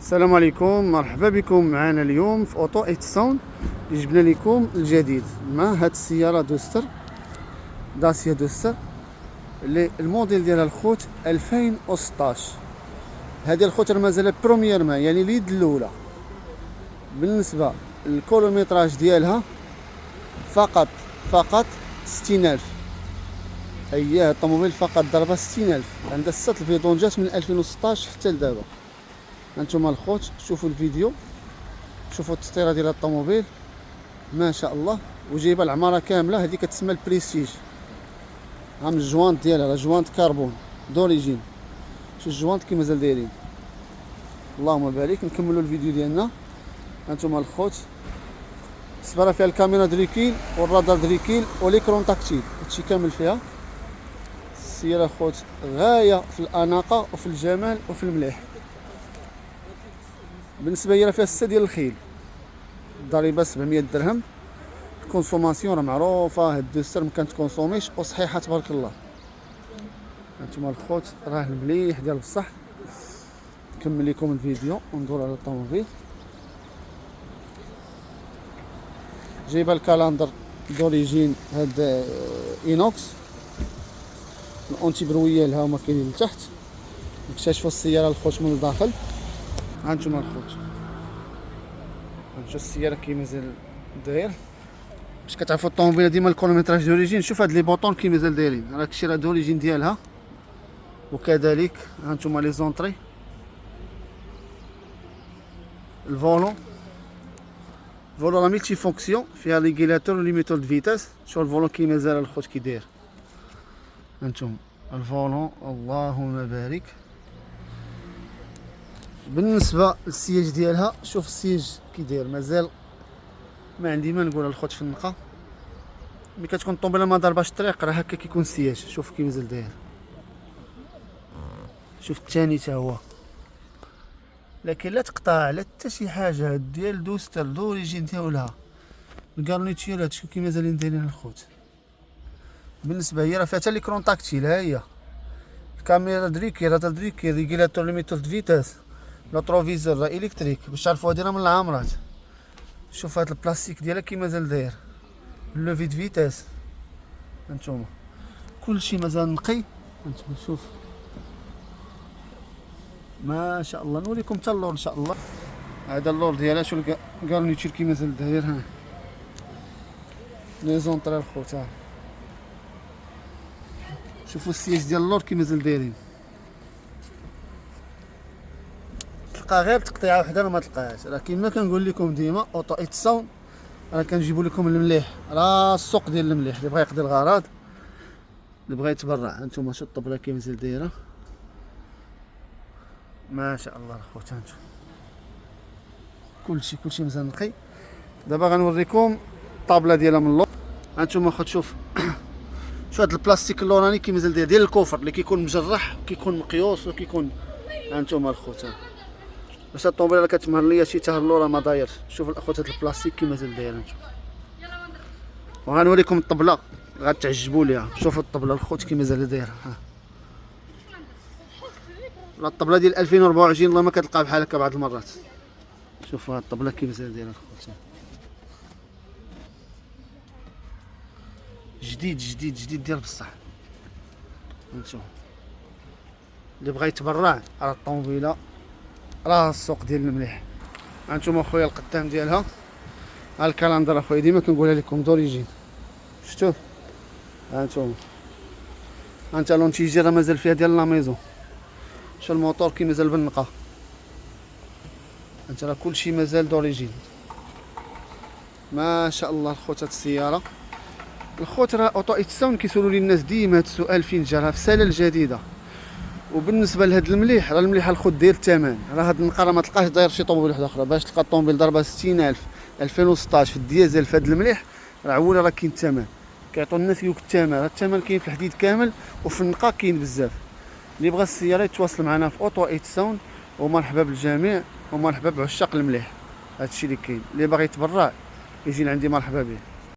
السلام عليكم، مرحبا بكم معنا اليوم في اوتو ايتسون اللي جبنا لكم الجديد مع هاد السياره دوستر داسيا دوستر اللي الموديل ديالها الخوت 2016. هذه الخوت مازال برومييرمون يعني اليد الاولى. بالنسبه للكيلومتراج ديالها فقط 60000. هي الطوموبيل فقط ضربه 60000. عندها 6 الفيدونجات من 2016 حتى لدابا. هانتوما الخوت شوفوا الفيديو، شوفوا التسطيره ديال الطوموبيل ما شاء الله، وجايبه العماره كامله. هذه كتسمى البريستيج. ها من الجوانت ديالها راه جوانت كربون دوريجين. شوف الجوانت كي مازال دايرين. اللهم بارك. نكملوا الفيديو ديالنا. هانتوما الخوت السباره فيها الكاميرا دريكيل والرادار دريكيل وليكرون تاكتيل، هادشي كامل فيها. السياره خوت غايه في الاناقه وفي الجمال وفي المليح. بالنسبه هي راه فيها 6 ديال الخيل، ضريبه 700 درهم. الكونسوماسيون راه معروفه، هاد دوستر ما كتكونسوميش وصحيحه تبارك الله. هانتوما الخوت راه المليح ديال بصح. نكمل لكم الفيديو وندور على الطوموبيل. جايبه الكالندر دوريجين هاد اينوكس. الاونتي برويه لها هما كاينين لتحت. نكتشفوا السياره الخوت من الداخل. هانتوما الخوت نشوف السياره كي مازال داير. باش كتعرفوا الطوموبيله ديما الكيلومتراج دوريجين. شوف هاد لي بوطون كي مازال دايرين، راه كشي راه دوريجين ديالها. وكذلك هانتوما لي زونطري، الفولون راه ملتي فونكسيون، فيها ريغيلاتور وليميتور دو فيتاس. شوف الفولون كي مازال الخوت كي داير. هانتوما الفولون اللهم بارك. بالنسبه للسياج ديالها، شوف السياج كي داير، مازال ما عندي ما نقول الخوت في النقا. ملي كتكون الطوموبيله ما ضرباش الطريق راه هكا كيكون السياج. شوف كي مازال داير. شوف الثاني حتى هو، لكن لا تقطع لا حتى شي حاجه ديال دوستر دوريجين ديالها. الكارنيتير شوف كي مازالين دايرين الخوت. بالنسبه هي راه فيها حتى ليكرون تاكتيل. ها هي الكاميرا دريكي، رادار دريكي، ريغيلاتور ليميتور دو فيتاس، لوطروفيزور راه الكتريك باش تعرفوا هادي راه من العامرات. شوف هاد البلاستيك ديالها كي مازال داير، لوفي دو فيتاس. هانتوما كلشي مازال نقي. هانتوما شوف ما شاء الله. نوريكم حتى اللور ان شاء الله. هذا اللور ديالها. شو الكارنيتير كي مازال داير. ها لي زونطري الخوت. ها شوفوا السياج ديال اللور كي مازال دايرين. تلقى غير تقطيعه وحده راه ما تلقاهاش. راه كيما كنقول لكم ديما اوتو ايتسون راه كنجيبوا لكم المليح. راه السوق ديال المليح اللي بغى يقضي الغرض، اللي بغى يتبرع. هانتوما شوف الطبله كي مازال دايره ما شاء الله الخوت. هانتوما كلشي مازال نقي. دابا غنوريكم الطابله ديالها من اللور. هانتوما خوت شوف شوف هاد البلاستيك اللوراني كي مازال داير ديال الكوفر اللي كيكون مجرح وكيكون مقيوس وكيكون. هانتوما الخوت باش الطوموبيله كتمهر ليا شي تهرلو راه ما دايرش. شوف الاخوت هاد البلاستيك كي مازال داير. هانتوما وغنوريكم الطبله غتعجبوا ليها. شوفوا الطبله الخوت كي مازال دايره. ها لا الطبله ديال 2024 والله ما كتلقى بحال هكا بعض المرات. شوفوا هاد الطبله كي مازال دايره الخوت. جديد ديال بصح. هانتوما اللي بغى يتبرع على الطوموبيله راه السوق ديال المليح. هانتوما خويا القدام ديالها. ها الكالندر اخويا ديما كنقولها لكم دوريجين. شفتوه. هانتوما هانتا لونتيجي راه مازال فيها ديال لا ميزون. شوف الموتور كي مازال بالنقا. هانتا راه كلشي مازال دوريجين ما شاء الله الخوت. هاد السياره الخوت راه اوتو ايتسون كيسولوا لي الناس ديما هاد السؤال فين جا. راه في ساله الجديده. وبالنسبه لهاد المليح راه المليح الخوت داير الثمن. راه هاد النقا راه ما تلقاش داير شي طوموبيل واحده اخرى. باش تلقى الطوموبيل ضربه 60000 2016 في الديزل في هاد المليح راه عوله راه كاين الثمن. كيعطيو الناس يوك الثمن. هاد الثمن كاين في الحديد كامل وفي النقا كاين بزاف. اللي بغى السياره يتواصل معنا في اوتو ايتسون. ومرحبا بالجميع ومرحبا بعشاق المليح. هادشي اللي كاين. اللي باغي يتبرع يجي لعندي مرحبا به.